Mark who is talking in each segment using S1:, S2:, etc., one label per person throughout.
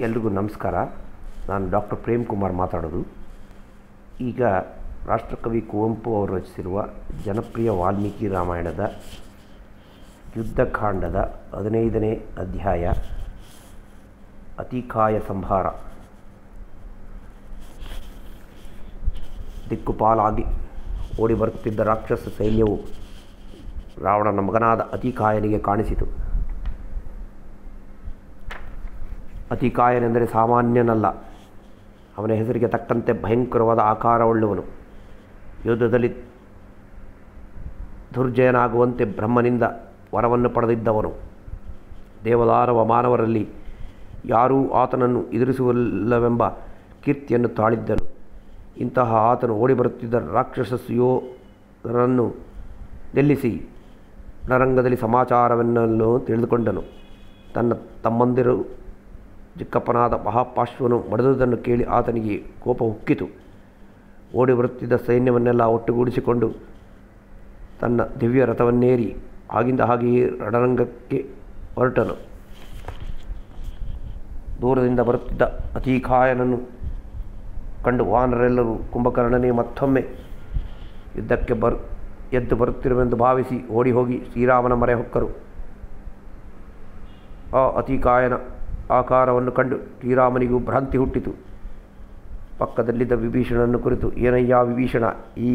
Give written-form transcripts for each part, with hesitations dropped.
S1: ಎಲ್ರಿಗೂ ನಮಸ್ಕಾರ. ನಾನು ಡಾಕ್ಟರ್ ಪ್ರೇಮ್ ಕುಮಾರ್ ಮಾತಾಡೋದು. ಈಗ ರಾಷ್ಟ್ರಕವಿ ಕುವೆಂಪು ಅವರು ರಚಿಸಿರುವ ಜನಪ್ರಿಯ ವಾಲ್ಮೀಕಿ ರಾಮಾಯಣದ ಯುದ್ಧಕಾಂಡದ 15ನೇ ಅಧ್ಯಾಯ ಅತಿಕಾಯ ಸಂಹಾರ. ದಿಕ್ಕುಪಾಲಾಗಿ ಓಡಿ ಬರುತ್ತಿದ್ದ ರಾಕ್ಷಸ ಸೈನ್ಯವು ರಾವಣನ ಮಗನಾದ ಅತಿಕಾಯನಿಗೆ ಕಾಣಿಸಿತು. ಅತಿಕಾಯನೆಂದರೆ ಸಾಮಾನ್ಯನಲ್ಲ. ಅವನ ಹೆಸರಿಗೆ ತಕ್ಕಂತೆ ಭಯಂಕರವಾದ ಆಕಾರವುಳ್ಳವನು. ಯುದ್ಧದಲ್ಲಿ ದುರ್ಜಯನಾಗುವಂತೆ ಬ್ರಹ್ಮನಿಂದ ವರವನ್ನು ಪಡೆದಿದ್ದವನು. ದೇವದಾನವ ಮಾನವರಲ್ಲಿ ಯಾರೂ ಆತನನ್ನು ಎದುರಿಸುವಲ್ಲವೆಂಬ ಕೀರ್ತಿಯನ್ನು ತಾಳಿದ್ದನು. ಇಂತಹ ಆತನು ಓಡಿಬರುತ್ತಿದ್ದ ರಾಕ್ಷಸ ಸುಯೋಧನನ್ನು ನಿಲ್ಲಿಸಿ ರಣರಂಗದಲ್ಲಿ ಸಮಾಚಾರವೆನ್ನಲು ತಿಳಿದುಕೊಂಡನು. ತನ್ನ ತಮ್ಮಂದಿರು ಚಿಕ್ಕಪ್ಪನಾದ ಮಹಾಪಾಶ್ವನು ಮಡಿದುದನ್ನು ಕೇಳಿ ಆತನಿಗೆ ಕೋಪ ಉಕ್ಕಿತು. ಓಡಿ ಬರುತ್ತಿದ್ದ ಸೈನ್ಯವನ್ನೆಲ್ಲ ಒಟ್ಟುಗೂಡಿಸಿಕೊಂಡು ತನ್ನ ದಿವ್ಯ ರಥವನ್ನೇರಿ ಆಗಿಂದ ಹಾಗೆಯೇ ರಣರಂಗಕ್ಕೆ ಹೊರಟನು. ದೂರದಿಂದ ಬರುತ್ತಿದ್ದ ಅತಿಕಾಯನನ್ನು ಕಂಡು ವಾನರೆಲ್ಲರೂ ಕುಂಭಕರ್ಣನೇ ಮತ್ತೊಮ್ಮೆ ಯುದ್ಧಕ್ಕೆ ಎದ್ದು ಬರುತ್ತಿರುವೆಂದು ಭಾವಿಸಿ ಓಡಿ ಹೋಗಿ ಶ್ರೀರಾಮನ ಮೊರೆ ಹೊಕ್ಕರು. ಆ ಅತಿಕಾಯನ ಆಕಾರವನ್ನು ಕಂಡು ಶ್ರೀರಾಮನಿಗೂ ಭ್ರಾಂತಿ ಹುಟ್ಟಿತು. ಪಕ್ಕದಲ್ಲಿದ್ದ ವಿಭೀಷಣನನ್ನು ಕುರಿತು, ಏನಯ್ಯ ವಿಭೀಷಣ, ಈ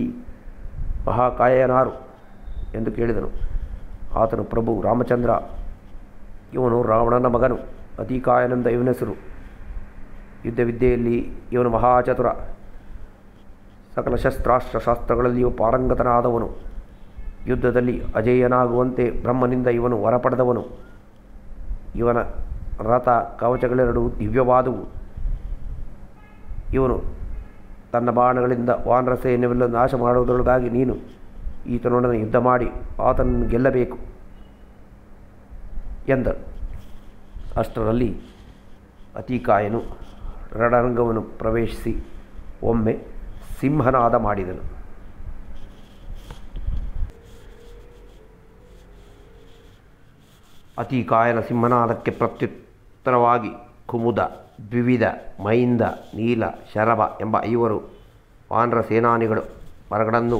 S1: ಮಹಾಕಾಯನಾರು ಎಂದು ಕೇಳಿದನು. ಆತನು, ಪ್ರಭು ರಾಮಚಂದ್ರ, ಇವನು ರಾವಣನ ಮಗನು. ಅತಿಕಾಯನೆಂದ ಇವನ ಹೆಸರು. ಯುದ್ಧವಿದ್ಯೆಯಲ್ಲಿ ಇವನು ಮಹಾಚತುರ. ಸಕಲ ಶಸ್ತ್ರಾಸ್ತ್ರಶಾಸ್ತ್ರಗಳಲ್ಲಿಯೂ ಪಾರಂಗತನಾದವನು. ಯುದ್ಧದಲ್ಲಿ ಅಜೇಯನಾಗುವಂತೆ ಬ್ರಹ್ಮನಿಂದ ಇವನು ವರ ಪಡೆದವನು. ಇವನ ರಥ ಕವಚಗಳೆರಡೂ ದಿವ್ಯವಾದವು. ಇವನು ತನ್ನ ಬಾಣಗಳಿಂದ ವಾನರ ಸೈನ್ಯವೆಲ್ಲ ನಾಶ ಮಾಡುವುದರೊಳಗಾಗಿ ನೀನು ಈತನೊಡನೆ ಯುದ್ಧ ಮಾಡಿ ಆತನನ್ನು ಗೆಲ್ಲಬೇಕು ಎಂದರು. ಅಷ್ಟರಲ್ಲಿ ಅತಿಕಾಯನು ರಣರಂಗವನ್ನು ಪ್ರವೇಶಿಸಿ ಒಮ್ಮೆ ಸಿಂಹನಾದ ಮಾಡಿದನು. ಅತಿಕಾಯನ ಸಿಂಹನಾದಕ್ಕೆ ಪ್ರತ್ಯುತ್ತರವಾಗಿ ಕುಮುದ, ದ್ವಿವಿಧ, ಮೈಂದ, ನೀಲ, ಶರಭ ಎಂಬ 5 ವಾನರ ಸೇನಾನಿಗಳು ಮರಗಳನ್ನು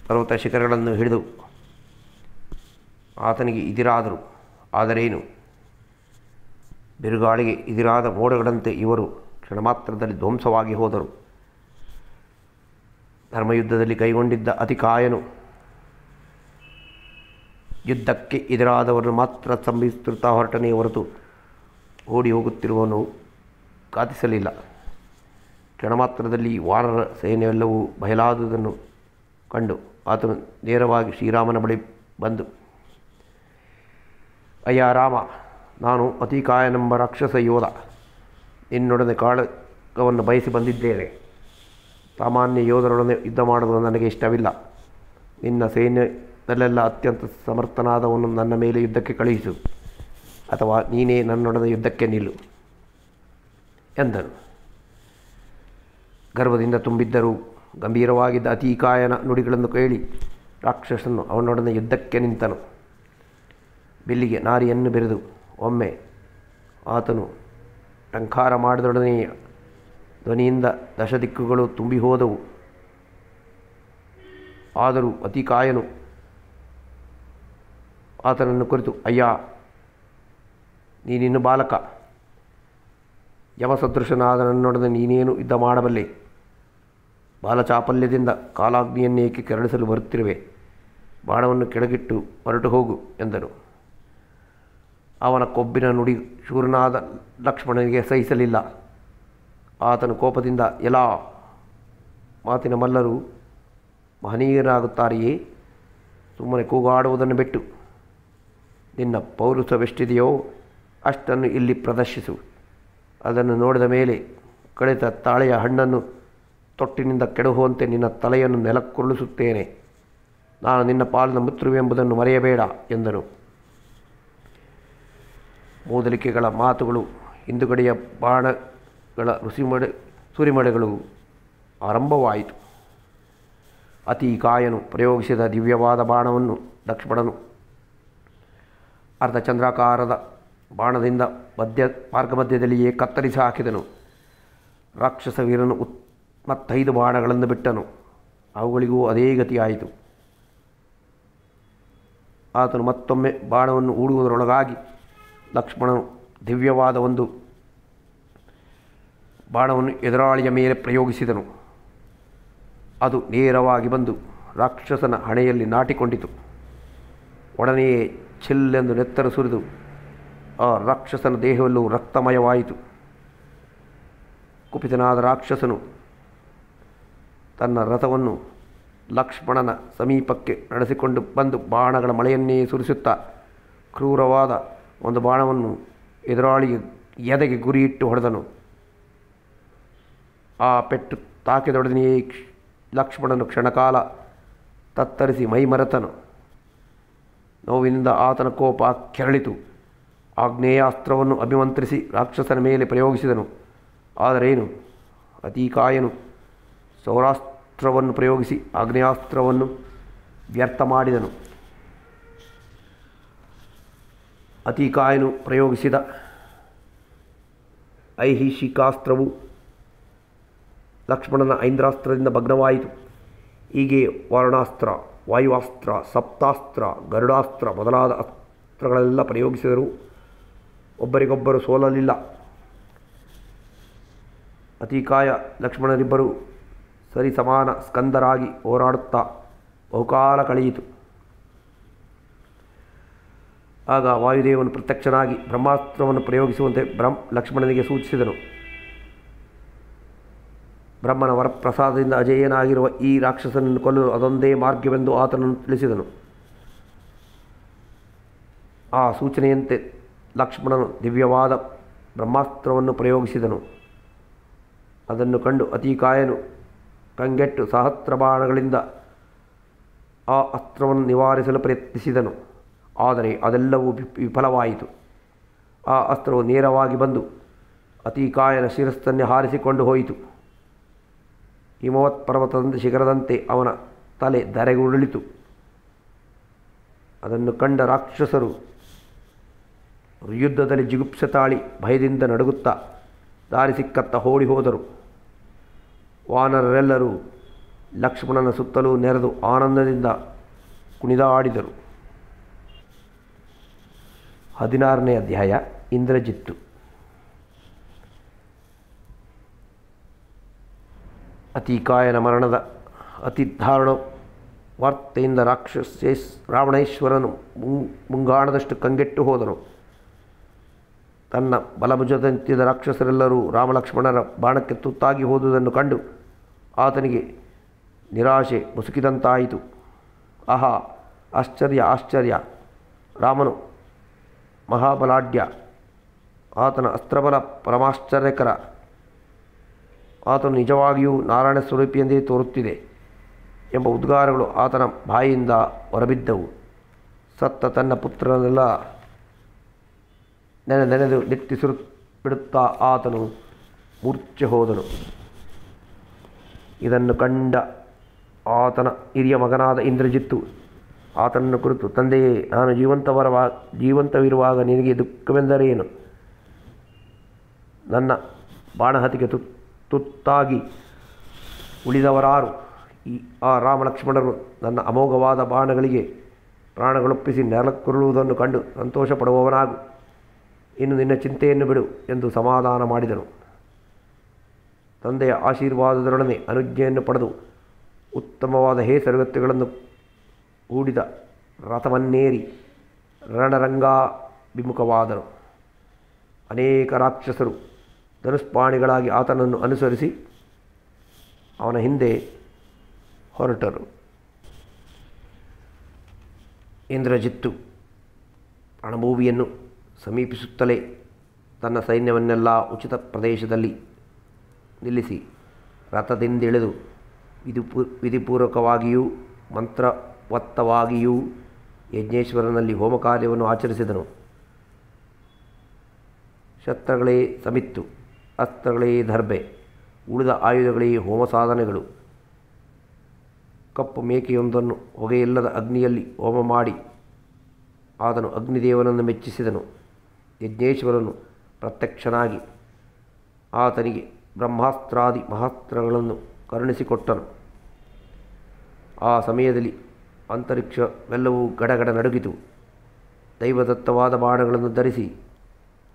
S1: ಪರ್ವತ ಶಿಖರಗಳನ್ನು ಹಿಡಿದು ಆತನಿಗೆ ಎದುರಾದರು. ಆದರೇನು, ಬಿರುಗಾಳಿಗೆ ಎದುರಾದ ಮೋಡಗಳಂತೆ ಇವರು ಕ್ಷಣಮಾತ್ರದಲ್ಲಿ ಧ್ವಂಸವಾಗಿ ಹೋದರು. ಧರ್ಮಯುದ್ಧದಲ್ಲಿ ಕೈಗೊಂಡಿದ್ದ ಅತಿಕಾಯನು ಯುದ್ಧಕ್ಕೆ ಎದುರಾದವರನ್ನು ಮಾತ್ರ ಸಂಹರಿಸುತ್ತಾ ಹೊರಟನೇ ಹೊರತು ಓಡಿ ಹೋಗುತ್ತಿರುವವನು ಘಾತಿಸಲಿಲ್ಲ. ಕ್ಷಣಮಾತ್ರದಲ್ಲಿ ವಾನರ ಸೈನ್ಯವೆಲ್ಲವೂ ಬಯಲಾದುದನ್ನು ಕಂಡು ಆತನು ನೇರವಾಗಿ ಶ್ರೀರಾಮನ ಬಳಿ ಬಂದು, ಅಯ್ಯ ರಾಮ, ನಾನು ಅತಿಕಾಯನೆಂಬ ರಾಕ್ಷಸ ಯೋಧ. ನಿನ್ನೊಡನೆ ಕಾಳಗವನ್ನು ಬಯಸಿ ಬಂದಿದ್ದೇನೆ. ಸಾಮಾನ್ಯ ಯೋಧರೊಡನೆ ಯುದ್ಧ ಮಾಡುವುದು ನನಗೆ ಇಷ್ಟವಿಲ್ಲ. ನಿನ್ನ ಸೈನ್ಯದಲ್ಲೆಲ್ಲ ಅತ್ಯಂತ ಸಮರ್ಥನಾದವನು ನನ್ನ ಮೇಲೆ ಯುದ್ಧಕ್ಕೆ ಕಳುಹಿಸು, ಅಥವಾ ನೀನೇ ನನ್ನೊಡನೆ ಯುದ್ಧಕ್ಕೆ ನಿಲ್ಲು ಎಂದನು. ಗರ್ವದಿಂದ ತುಂಬಿದ್ದರೂ ಗಂಭೀರವಾಗಿದ್ದ ಅತಿಕಾಯನ ನುಡಿಗಳನ್ನು ಕೇಳಿ ರಾಕ್ಷಸನು ಅವನೊಡನೆ ಯುದ್ಧಕ್ಕೆ ನಿಂತನು. ಬಿಲ್ಲಿಗೆ ನಾರಿಯನ್ನು ಬೆರೆದು ಒಮ್ಮೆ ಆತನು ಟಂಕಾರ ಮಾಡಿದೊಡನೆಯ ಧ್ವನಿಯಿಂದ ದಶದಿಕ್ಕುಗಳು ತುಂಬಿ ಹೋದವು. ಆದರೂ ಅತಿಕಾಯನು ಆತನನ್ನು ಕುರಿತು, ಅಯ್ಯ, ನೀನಿನ್ನು ಬಾಲಕ. ಯಮಸದೃಶನಾದ ನನ್ನೊಡನೆ ನೀನೇನು ಯುದ್ಧ ಮಾಡಬಲ್ಲೆ? ಬಾಲಚಾಪಲ್ಯದಿಂದ ಕಾಲಾಗ್ನಿಯನ್ನೇಕೆ ಕೆರಳಿಸಲು ಬರುತ್ತಿರುವೆ? ಬಾಣವನ್ನು ಕೆಳಗಿಟ್ಟು ಹೊರಟು ಹೋಗು ಎಂದನು. ಅವನ ಕೊಬ್ಬಿನ ನುಡಿ ಶೂರನಾದ ಲಕ್ಷ್ಮಣನಿಗೆ ಸಹಿಸಲಿಲ್ಲ. ಆತನು ಕೋಪದಿಂದ, ಎಲ್ಲಾ ಮಾತಿನ ಮಲ್ಲರು ಮಹನೀಯರಾಗುತ್ತಾರೆಯೇ? ಸುಮ್ಮನೆ ಕೂಗಾಡುವುದನ್ನು ಬಿಟ್ಟು ನಿನ್ನ ಪೌರುಷವೆಷ್ಟಿದೆಯೋ ಅಷ್ಟನ್ನು ಇಲ್ಲಿ ಪ್ರದರ್ಶಿಸು. ಅದನ್ನು ನೋಡಿದ ಮೇಲೆ ಕಳೆದ ತಾಳೆಯ ಹಣ್ಣನ್ನು ತೊಟ್ಟಿನಿಂದ ಕೆಡಹುವಂತೆ ನಿನ್ನ ತಲೆಯನ್ನು ನೆಲಕ್ಕುರುಳಿಸುತ್ತೇನೆ. ನಾನು ನಿನ್ನ ಪಾಲಿನ ಮಿತ್ರವೆಂಬುದನ್ನು ಮರೆಯಬೇಡ ಎಂದನು. ಮೂದಲಿಕೆಗಳ ಮಾತುಗಳು, ಹಿಂದುಗಡೆಯ ಬಾಣಗಳ ಸುರಿಮಳೆಗಳು ಆರಂಭವಾಯಿತು. ಅತಿಕಾಯನು ಪ್ರಯೋಗಿಸಿದ ದಿವ್ಯವಾದ ಬಾಣವನ್ನು ಲಕ್ಷ್ಮಣನು ಅರ್ಧಚಂದ್ರಾಕಾರದ ಬಾಣದಿಂದ ಮಾರ್ಗಮಧ್ಯದಲ್ಲಿಯೇ ಕತ್ತರಿಸಿ ಹಾಕಿದನು. ರಾಕ್ಷಸ ವೀರನು ಮತ್ತೈದು ಬಾಣಗಳನ್ನು ಬಿಟ್ಟನು. ಅವುಗಳಿಗೂ ಅದೇ ಗತಿಯಾಯಿತು. ಆತನು ಮತ್ತೊಮ್ಮೆ ಬಾಣವನ್ನು ಹೂಡುವುದರೊಳಗಾಗಿ ಲಕ್ಷ್ಮಣನು ದಿವ್ಯವಾದ ಒಂದು ಬಾಣವನ್ನು ಎದುರಾಳಿಯ ಮೇಲೆ ಪ್ರಯೋಗಿಸಿದನು. ಅದು ನೇರವಾಗಿ ಬಂದು ರಾಕ್ಷಸನ ಹಣೆಯಲ್ಲಿ ನಾಟಿಕೊಂಡಿತು. ಒಡನೆಯೇ ಚಿಲ್ಲೆಂದು ನೆತ್ತರ ಸುರಿದು ಆ ರಾಕ್ಷಸನ ದೇಹವೆಲ್ಲೂ ರಕ್ತಮಯವಾಯಿತು. ಕುಪಿತನಾದ ರಾಕ್ಷಸನು ತನ್ನ ರಥವನ್ನು ಲಕ್ಷ್ಮಣನ ಸಮೀಪಕ್ಕೆ ನಡೆಸಿಕೊಂಡು ಬಂದು ಬಾಣಗಳ ಮಳೆಯನ್ನೇ ಸುರಿಸುತ್ತಾ ಕ್ರೂರವಾದ ಒಂದು ಬಾಣವನ್ನು ಎದುರಾಳಿಗೆ ಎದೆಗೆ ಗುರಿಯಿಟ್ಟು ಹೊಡೆದನು. ಆ ಪೆಟ್ಟು ತಾಕಿದೊಡನೆಯೇ ಲಕ್ಷ್ಮಣನು ಕ್ಷಣಕಾಲ ತತ್ತರಿಸಿ ಮೈಮರೆತನು. ನೋವಿನಿಂದ ಆತನ ಕೋಪ ಕೆರಳಿತು. ಆಗ್ನೇಯಾಸ್ತ್ರವನ್ನು ಅಭಿಮಂತ್ರಿಸಿ ರಾಕ್ಷಸನ ಮೇಲೆ ಪ್ರಯೋಗಿಸಿದನು. ಆದರೇನು, ಅತಿಕಾಯನು ಸೌರಾಸ್ತ್ರವನ್ನು ಪ್ರಯೋಗಿಸಿ ಆಗ್ನೇಯಾಸ್ತ್ರವನ್ನು ವ್ಯರ್ಥ ಮಾಡಿದನು. ಅತಿಕಾಯನು ಪ್ರಯೋಗಿಸಿದ ಐಹಿಷಿಕಾಸ್ತ್ರವು ಲಕ್ಷ್ಮಣನ ಐಂದ್ರಾಸ್ತ್ರದಿಂದ ಭಗ್ನವಾಯಿತು. ಹೀಗೆ ವಾರಣಾಸ್ತ್ರ, ವಾಯುವಾಸ್ತ್ರ, ಸಪ್ತಾಸ್ತ್ರ, ಗರುಡಾಸ್ತ್ರ ಮೊದಲಾದ ಅಸ್ತ್ರಗಳೆಲ್ಲ ಪ್ರಯೋಗಿಸಿದರೂ ಒಬ್ಬರಿಗೊಬ್ಬರು ಸೋಲಲಿಲ್ಲ. ಅತಿಕಾಯ ಲಕ್ಷ್ಮಣರಿಬ್ಬರು ಸರಿಸಮಾನ ಸ್ಕಂದರಾಗಿ ಹೋರಾಡುತ್ತಾ ಬಹುಕಾಲ ಕಳೆಯಿತು. ಆಗ ವಾಯುದೇವನು ಪ್ರತ್ಯಕ್ಷನಾಗಿ ಬ್ರಹ್ಮಾಸ್ತ್ರವನ್ನು ಪ್ರಯೋಗಿಸುವಂತೆ ಲಕ್ಷ್ಮಣನಿಗೆ ಸೂಚಿಸಿದನು. ಬ್ರಹ್ಮನ ವರಪ್ರಸಾದದಿಂದ ಅಜೇಯನಾಗಿರುವ ಈ ರಾಕ್ಷಸನನ್ನು ಕೊಲ್ಲಲು ಅದೊಂದೇ ಮಾರ್ಗವೆಂದು ಆತನನ್ನು ತಿಳಿಸಿದನು. ಆ ಸೂಚನೆಯಂತೆ ಲಕ್ಷ್ಮಣನು ದಿವ್ಯವಾದ ಬ್ರಹ್ಮಾಸ್ತ್ರವನ್ನು ಪ್ರಯೋಗಿಸಿದನು. ಅದನ್ನು ಕಂಡು ಅತಿಕಾಯನು ಕಂಗೆಟ್ಟು ಸಹಸ್ರ ಬಾಣಗಳಿಂದ ಆ ಅಸ್ತ್ರವನ್ನು ನಿವಾರಿಸಲು ಪ್ರಯತ್ನಿಸಿದನು. ಆದರೆ ಅದೆಲ್ಲವೂ ವಿಫಲವಾಯಿತು. ಆ ಅಸ್ತ್ರವು ನೇರವಾಗಿ ಬಂದು ಅತಿಕಾಯನ ಶಿರಸ್ಸನ್ನೇ ಹಾರಿಸಿಕೊಂಡು ಹೋಯಿತು. ಹಿಮವತ್ ಪರ್ವತದಂತೆ ಶಿಖರದಂತೆ ಅವನ ತಲೆ ಧರೆಗುರುಳಿತು. ಅದನ್ನು ಕಂಡ ರಾಕ್ಷಸರು ಯುದ್ಧದಲ್ಲಿ ಜಿಗುಪ್ಸೆ ತಾಳಿ ಭಯದಿಂದ ನಡುಗುತ್ತಾ ದಾರಿ ಸಿಕ್ಕತ್ತ ಓಡಿ ಹೋದರು. ವಾನರರೆಲ್ಲರೂ ಲಕ್ಷ್ಮಣನ ಸುತ್ತಲೂ ನೆರೆದು ಆನಂದದಿಂದ ಕುಣಿದಾಡಿದರು. 16ನೇ ಅಧ್ಯಾಯ. ಇಂದ್ರಜಿತ್ತು. ಅತಿಕಾಯನ ಮರಣದ ಅತಿದಾರುಣ ವಾರ್ತೆಯಿಂದ ರಾವಣೇಶ್ವರನು ಮುಂಗಾಣದಷ್ಟು ಕಂಗೆಟ್ಟು ಹೋದನು. ತನ್ನ ಬಲಭುಜದಂತಿದ್ದ ರಾಕ್ಷಸರೆಲ್ಲರೂ ರಾಮಲಕ್ಷ್ಮಣರ ಬಾಣಕ್ಕೆ ತುತ್ತಾಗಿ ಹೋದುದನ್ನು ಕಂಡು ಆತನಿಗೆ ನಿರಾಶೆ ಮುಸುಕಿದಂತಾಯಿತು. ಆಹಾ, ಆಶ್ಚರ್ಯ ಆಶ್ಚರ್ಯ! ರಾಮನು ಮಹಾಬಲಾಢ್ಯ, ಆತನ ಅಸ್ತ್ರಬಲ ಪರಮಾಶ್ಚರ್ಯಕರ, ಆತನು ನಿಜವಾಗಿಯೂ ನಾರಾಯಣ ಸ್ವರೂಪಿಯೆಂದೇ ತೋರುತ್ತಿದೆ ಎಂಬ ಉದ್ಗಾರಗಳು ಆತನ ಬಾಯಿಯಿಂದ ಹೊರಬಿದ್ದವು. ಸತ್ತ ತನ್ನ ಪುತ್ರನೆಲ್ಲ ನೆನೆದು ನಿಟ್ಟಿಸಿರು ಬಿಡುತ್ತಾ ಆತನು ಮೂರ್ಛೆ ಹೋದನು. ಇದನ್ನು ಕಂಡ ಆತನ ಹಿರಿಯ ಮಗನಾದ ಇಂದ್ರಜಿತ್ತು ಆತನನ್ನು ಕುರಿತು, ತಂದೆಯೇ, ನಾನು ಜೀವಂತವಿರುವಾಗ ನಿನಗೆ ದುಃಖವೆಂದರೇನು? ನನ್ನ ಬಾಣಹತಿಗೆ ತುತ್ತಾಗಿ ಉಳಿದವರಾರು? ಆ ರಾಮಲಕ್ಷ್ಮಣರು ನನ್ನ ಅಮೋಘವಾದ ಬಾಣಗಳಿಗೆ ಪ್ರಾಣಗಳೊಪ್ಪಿಸಿ ನೆಲಕ್ಕುರುಳುವುದನ್ನು ಕಂಡು ಸಂತೋಷ ಪಡುವವನಾಗು. ಇನ್ನು ನಿನ್ನ ಚಿಂತೆಯನ್ನು ಬಿಡು ಎಂದು ಸಮಾಧಾನ ಮಾಡಿದನು. ತಂದೆಯ ಆಶೀರ್ವಾದದೊಡನೆ ಅನುಜ್ಞೆಯನ್ನು ಪಡೆದು ಉತ್ತಮವಾದ ಹೇಸರಗತ್ತುಗಳನ್ನು ಹೂಡಿದ ರಥವನ್ನೇರಿ ರಣರಂಗಾಭಿಮುಖವಾದನು. ಅನೇಕ ರಾಕ್ಷಸರು ಧನುಷ್ಪಾಣಿಗಳಾಗಿ ಆತನನ್ನು ಅನುಸರಿಸಿ ಅವನ ಹಿಂದೆ ಹೊರಟರು. ಇಂದ್ರಜಿತ್ತು ರಣಭೂಮಿಯನ್ನು ಸಮೀಪಿಸುತ್ತಲೇ ತನ್ನ ಸೈನ್ಯವನ್ನೆಲ್ಲ ಉಚಿತ ಪ್ರದೇಶದಲ್ಲಿ ನಿಲ್ಲಿಸಿ ರಥದಿಂದಿಳಿದು ವಿಧಿಪೂರ್ವಕವಾಗಿಯೂ ಮಂತ್ರವತ್ತವಾಗಿಯೂ ಯಜ್ಞೇಶ್ವರನಲ್ಲಿ ಹೋಮ ಕಾರ್ಯವನ್ನು ಆಚರಿಸಿದನು. ಶಸ್ತ್ರಗಳೇ ಸಮಿತ್ತು, ಅಸ್ತ್ರಗಳೇ ದರ್ಬೆ, ಉಳಿದ ಆಯುಧಗಳೇ ಹೋಮ ಸಾಧನೆಗಳು. ಕಪ್ಪು ಮೇಕೆಯೊಂದನ್ನು ಹೊಗೆಯಿಲ್ಲದ ಅಗ್ನಿಯಲ್ಲಿ ಹೋಮ ಮಾಡಿ ಆತನು ಅಗ್ನಿದೇವನನ್ನು ಮೆಚ್ಚಿಸಿದನು. ಯಜ್ಞೇಶ್ವರನು ಪ್ರತ್ಯಕ್ಷನಾಗಿ ಆತನಿಗೆ ಬ್ರಹ್ಮಾಸ್ತ್ರಾದಿ ಮಹಾಸ್ತ್ರಗಳನ್ನು ಕರುಣಿಸಿಕೊಟ್ಟನು. ಆ ಸಮಯದಲ್ಲಿ ಅಂತರಿಕ್ಷವೆಲ್ಲವೂ ಗಡಗಡ ನಡುಗಿತು. ದೈವದತ್ತವಾದ ಬಾಣಗಳನ್ನು ಧರಿಸಿ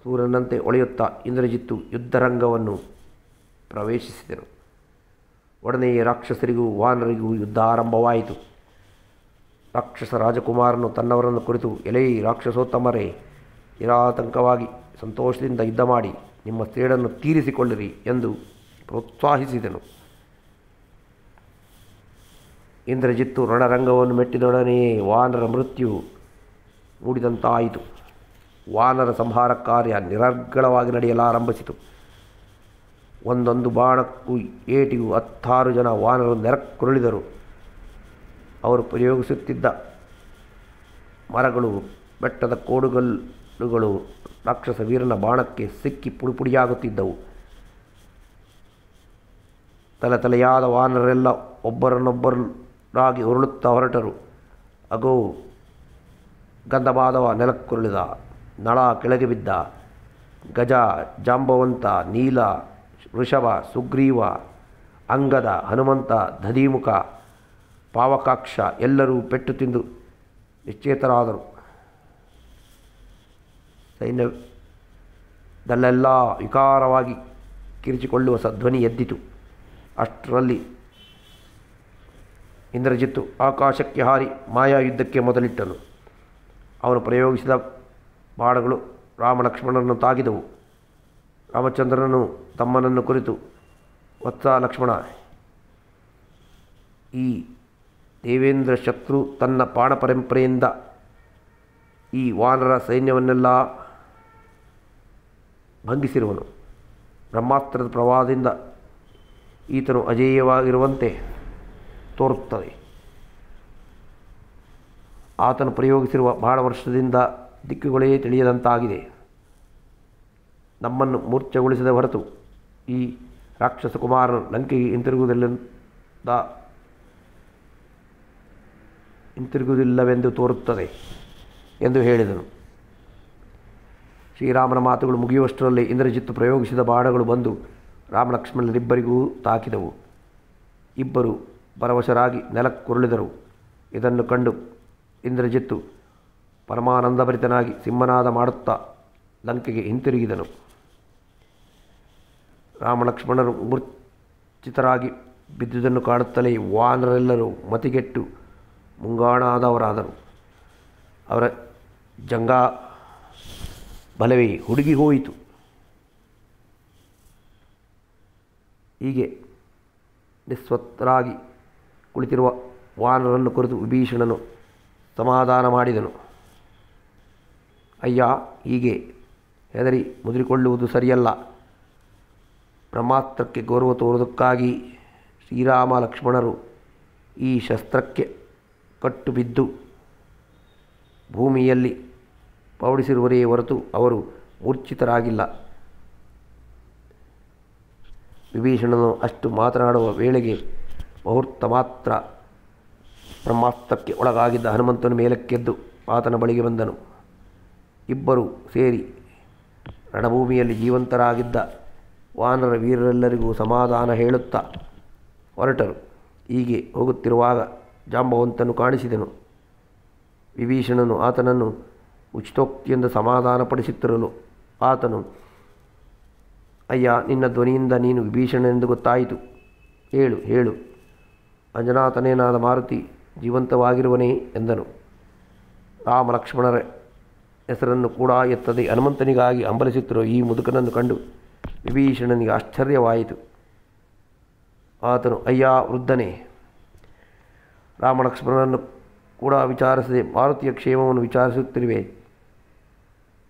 S1: ಸೂರ್ಯನಂತೆ ಹೊಳೆಯುತ್ತಾ ಇಂದ್ರಜಿತ್ತು ಯುದ್ಧರಂಗವನ್ನು ಪ್ರವೇಶಿಸಿದನು. ಒಡನೆಯೇ ರಾಕ್ಷಸರಿಗೂ ವಾನರಿಗೂ ಯುದ್ಧ ಆರಂಭವಾಯಿತು. ರಾಕ್ಷಸ ರಾಜಕುಮಾರನು ತನ್ನವರನ್ನು ಕುರಿತು, ಎಲೈ ರಾಕ್ಷಸೋತ್ತಮರೇ, ನಿರಾತಂಕವಾಗಿ ಸಂತೋಷದಿಂದ ಯುದ್ಧ ಮಾಡಿ ನಿಮ್ಮ ಸೇಡನ್ನು ತೀರಿಸಿಕೊಳ್ಳಿರಿ ಎಂದು ಪ್ರೋತ್ಸಾಹಿಸಿದನು. ಇಂದ್ರಜಿತ್ತು ರಣರಂಗವನ್ನು ಮೆಟ್ಟಿದೊಡನೆಯೇ ವಾನರ ಮೃತ್ಯು ಮೂಡಿದಂತಾಯಿತು. ವಾನರ ಸಂಹಾರ ಕಾರ್ಯ ನಿರರ್ಗಳವಾಗಿ ನಡೆಯಲಾರಂಭಿಸಿತು. ಒಂದೊಂದು ಬಾಣಕ್ಕೂ ಏಟಿಗೂ 16 ಜನ ವಾನರರು ನೆರಕ್ಕುರುಳಿದರು. ಅವರು ಪ್ರಯೋಗಿಸುತ್ತಿದ್ದ ಮರಗಳು, ಬೆಟ್ಟದ ಕೋಡುಗಲ್ಲುಗಳು ರಾಕ್ಷಸ ವೀರನ ಬಾಣಕ್ಕೆ ಸಿಕ್ಕಿ ಪುಡಿಪುಡಿಯಾಗುತ್ತಿದ್ದವು. ತಲೆತಲೆಯಾದ ವಾನರೆಲ್ಲ ಒಬ್ಬರನ್ನೊಬ್ಬರಾಗಿ ಉರುಳುತ್ತಾ ಹೊರಟರು. ಅಗೋ, ಗಂಧಮಾಧವ ನೆಲಕ್ಕುರುಳಿದ, ನಳ ಕೆಳಗೆ ಬಿದ್ದ, ಗಜ, ಜಾಂಬವಂತ, ನೀಲ, ವೃಷಭ, ಸುಗ್ರೀವ, ಅಂಗದ, ಹನುಮಂತ, ದಧಿಮುಖ, ಪಾವಕಾಕ್ಷ ಎಲ್ಲರೂ ಪೆಟ್ಟು ತಿಂದು ನಿಶ್ಚೇತರಾದರು. ಸೈನ್ಯದಲ್ಲೆಲ್ಲ ವಿಕಾರವಾಗಿ ಕಿರಿಚಿಕೊಳ್ಳುವ ಸಧ್ವನಿ ಎದ್ದಿತು. ಅಷ್ಟರಲ್ಲಿ ಇಂದ್ರಜಿತ್ತು ಆಕಾಶಕ್ಕೆ ಹಾರಿ ಮಾಯಾಯುದ್ಧಕ್ಕೆ ಮೊದಲಿಟ್ಟನು. ಅವನು ಪ್ರಯೋಗಿಸಿದ ಬಾಣಗಳು ರಾಮಲಕ್ಷ್ಮಣನನ್ನು ತಾಗಿದವು. ರಾಮಚಂದ್ರನು ತಮ್ಮನನ್ನು ಕುರಿತು, ವತ್ಸ ಲಕ್ಷ್ಮಣ, ಈ ದೇವೇಂದ್ರ ಶತ್ರು ತನ್ನ ಪಾಣಪರಂಪರೆಯಿಂದ ಈ ವಾನರ ಸೈನ್ಯವನ್ನೆಲ್ಲ ಭಂಗಿಸಿರುವನು. ಬ್ರಹ್ಮಾಸ್ತ್ರದ ಪ್ರವಾಹದಿಂದ ಈತನು ಅಜೇಯವಾಗಿರುವಂತೆ ತೋರುತ್ತದೆ. ಆತನು ಪ್ರಯೋಗಿಸಿರುವ ಬಾಣವರ್ಷದಿಂದ ದಿಕ್ಕುಗಳೇ ತಿಳಿಯದಂತಾಗಿದೆ. ನಮ್ಮನ್ನು ಮೂರ್ಛೆಗೊಳಿಸದ ಹೊರತು ಈ ರಾಕ್ಷಸ ಕುಮಾರನು ಲಂಕೆಗೆ ಹಿಂತಿರುಗುವುದಿಲ್ಲವೆಂದು ತೋರುತ್ತದೆ ಎಂದು ಹೇಳಿದನು. ಶ್ರೀರಾಮನ ಮಾತುಗಳು ಮುಗಿಯುವಷ್ಟರಲ್ಲಿ ಇಂದ್ರಜಿತ್ತು ಪ್ರಯೋಗಿಸಿದ ಬಾಣಗಳು ಬಂದು ರಾಮಲಕ್ಷ್ಮಣರಿಬ್ಬರಿಗೂ ತಾಕಿದವು. ಇಬ್ಬರು ಪರವಶರಾಗಿ ನೆಲಕ್ಕುರುಳಿದರು. ಇದನ್ನು ಕಂಡು ಇಂದ್ರಜಿತ್ತು ಪರಮಾನಂದಭರಿತನಾಗಿ ಸಿಂಹನಾದ ಮಾಡುತ್ತಾ ಲಂಕೆಗೆ ಹಿಂತಿರುಗಿದನು. ರಾಮಲಕ್ಷ್ಮಣರು ಮೂರ್ಛಿತರಾಗಿ ಬಿದ್ದುದನ್ನು ಕಾಣುತ್ತಲೇ ವಾನರೆಲ್ಲರೂ ಮತಿಗೆಟ್ಟು ಮುಂಗಾಣಾದವರಾದರು. ಅವರ ಜಂಗಾ ಬಲವೇ ಹುಡುಗಿ ಹೋಯಿತು. ಹೀಗೆ ನಿಸ್ವತ್ತರಾಗಿ ಕುಳಿತಿರುವ ವಾನರನ್ನು ಕುರಿತು ವಿಭೀಷಣನು ಸಮಾಧಾನ ಮಾಡಿದನು. ಅಯ್ಯ, ಹೀಗೆ ಹೆದರಿ ಮುದುರಿಕೊಳ್ಳುವುದು ಸರಿಯಲ್ಲ. ಬ್ರಹ್ಮಾಸ್ತ್ರಕ್ಕೆ ಗೌರವ ತೋರುವುದಕ್ಕಾಗಿ ಶ್ರೀರಾಮ ಲಕ್ಷ್ಮಣರು ಈ ಶಸ್ತ್ರಕ್ಕೆ ಕಟ್ಟು ಬಿದ್ದು ಭೂಮಿಯಲ್ಲಿ ಪೌಡಿಸಿರುವರೇ ಹೊರತು ಅವರು ಮೂರ್ಛಿತರಾಗಿಲ್ಲ. ವಿಭೀಷಣನು ಅಷ್ಟು ಮಾತನಾಡುವ ವೇಳೆಗೆ ಮುಹೂರ್ತ ಮಾತ್ರ ಬ್ರಹ್ಮಾಸ್ತ್ರಕ್ಕೆ ಒಳಗಾಗಿದ್ದ ಹನುಮಂತನು ಮೇಲಕ್ಕೆದ್ದು ಆತನ ಬಳಿಗೆ ಬಂದನು. ಇಬ್ಬರು ಸೇರಿ ರಣಭೂಮಿಯಲ್ಲಿ ಜೀವಂತರಾಗಿದ್ದ ವಾನರ ವೀರರೆಲ್ಲರಿಗೂ ಸಮಾಧಾನ ಹೇಳುತ್ತಾ ಹೊರಟರು. ಹೀಗೆ ಹೋಗುತ್ತಿರುವಾಗ ಜಾಂಬವಂತನು ಕಾಣಿಸಿದನು. ವಿಭೀಷಣನು ಆತನನ್ನು ಉಚಿತೋಕ್ತಿಯಿಂದ ಸಮಾಧಾನಪಡಿಸುತ್ತಿರಲು ಆತನು, ಅಯ್ಯ, ನಿನ್ನ ಧ್ವನಿಯಿಂದ ನೀನು ವಿಭೀಷಣನೆಂದು ಗೊತ್ತಾಯಿತು. ಹೇಳು ಹೇಳು, ಅಂಜನಾತನೇನಾದ ಮಾರುತಿ ಜೀವಂತವಾಗಿರುವನೇ ಎಂದನು. ರಾಮ ಲಕ್ಷ್ಮಣರ ಹೆಸರನ್ನು ಕೂಡ ಎತ್ತದೆ ಹನುಮಂತನಿಗಾಗಿ ಹಂಬಲಿಸುತ್ತಿರುವ ಈ ಮುದುಕನನ್ನು ಕಂಡು ವಿಭೀಷಣನಿಗೆ ಆಶ್ಚರ್ಯವಾಯಿತು. ಆತನು, ಅಯ್ಯ ವೃದ್ಧನೇ, ರಾಮಲಕ್ಷ್ಮಣನನ್ನು ಕೂಡ ವಿಚಾರಿಸದೆ ಮಾರುತಿಯ ಕ್ಷೇಮವನ್ನು ವಿಚಾರಿಸುತ್ತಿರುವೆ.